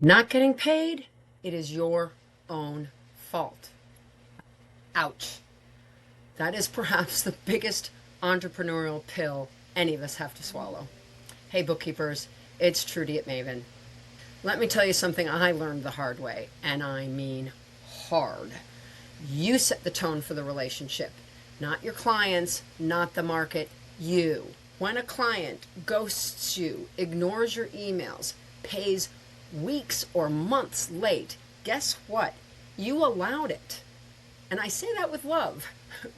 Not getting paid, it is your own fault. Ouch. That is perhaps the biggest entrepreneurial pill any of us have to swallow. Hey, bookkeepers, it's Trudy at Maven. Let me tell you something I learned the hard way, and I mean hard. You set the tone for the relationship, not your clients, not the market, you. When a client ghosts you, ignores your emails, pays weeks or months late, guess what? You allowed it. And I say that with love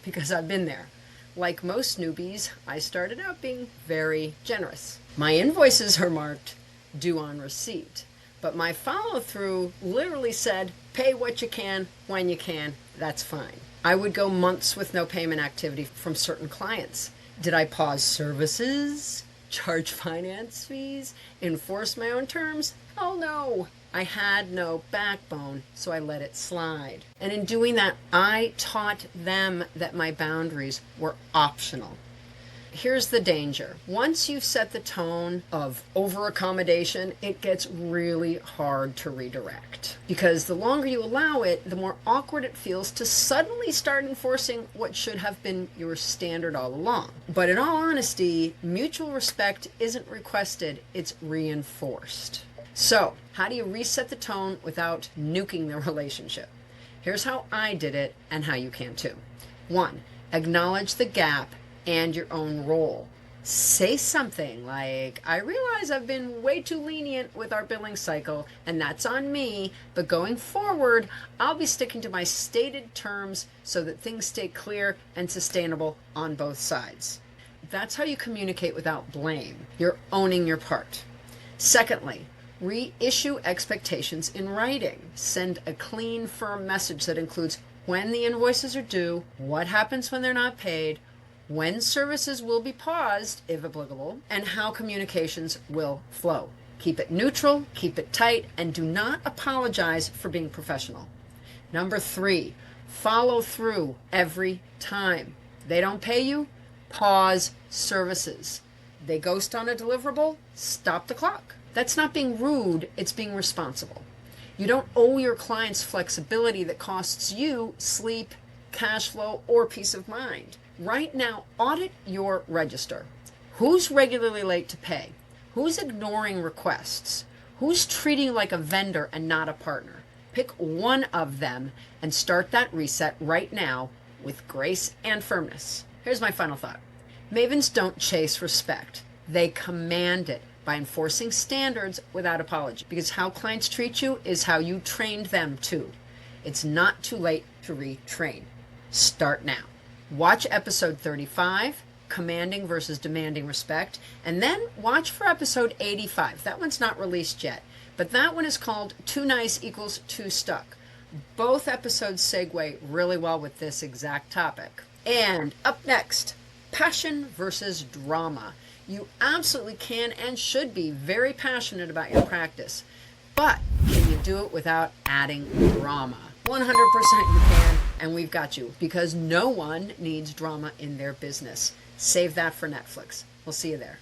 because I've been there. Like most newbies, I started out being very generous. My invoices are marked due on receipt, but my follow through literally said, pay what you can, when you can, that's fine. I would go months with no payment activity from certain clients. Did I pause services, charge finance fees, enforce my own terms? Oh no. I had no backbone, so I let it slide. And in doing that, I taught them that my boundaries were optional. Here's the danger. Once you've set the tone of over-accommodation, it gets really hard to redirect. Because the longer you allow it, the more awkward it feels to suddenly start enforcing what should have been your standard all along. But in all honesty, mutual respect isn't requested, it's reinforced. So, how do you reset the tone without nuking the relationship? Here's how I did it and how you can too. 1. Acknowledge the gap and your own role. Say something like, I realize I've been way too lenient with our billing cycle, and that's on me, but going forward, I'll be sticking to my stated terms so that things stay clear and sustainable on both sides. That's how you communicate without blame. You're owning your part. Secondly, reissue expectations in writing. Send a clean, firm message that includes when the invoices are due, what happens when they're not paid, when services will be paused, if applicable, and how communications will flow. Keep it neutral, keep it tight, and do not apologize for being professional. Number 3, follow through every time. They don't pay you, pause services. They ghost on a deliverable, stop the clock. That's not being rude, it's being responsible. You don't owe your clients flexibility that costs you sleep, cash flow, or peace of mind. Right now, audit your register. Who's regularly late to pay? Who's ignoring requests? Who's treating you like a vendor and not a partner? Pick one of them and start that reset right now with grace and firmness. Here's my final thought. Mavens don't chase respect. They command it by enforcing standards without apology. Because how clients treat you is how you trained them to. It's not too late to retrain. Start now. Watch episode 35, Commanding versus Demanding Respect, and then watch for episode 85. That one's not released yet, but that one is called Too Nice Equals Too Stuck. Both episodes segue really well with this exact topic. And up next, Passion versus Drama. You absolutely can and should be very passionate about your practice, but can you do it without adding drama? 100% you can, and we've got you, because no one needs drama in their business. Save that for Netflix. We'll see you there.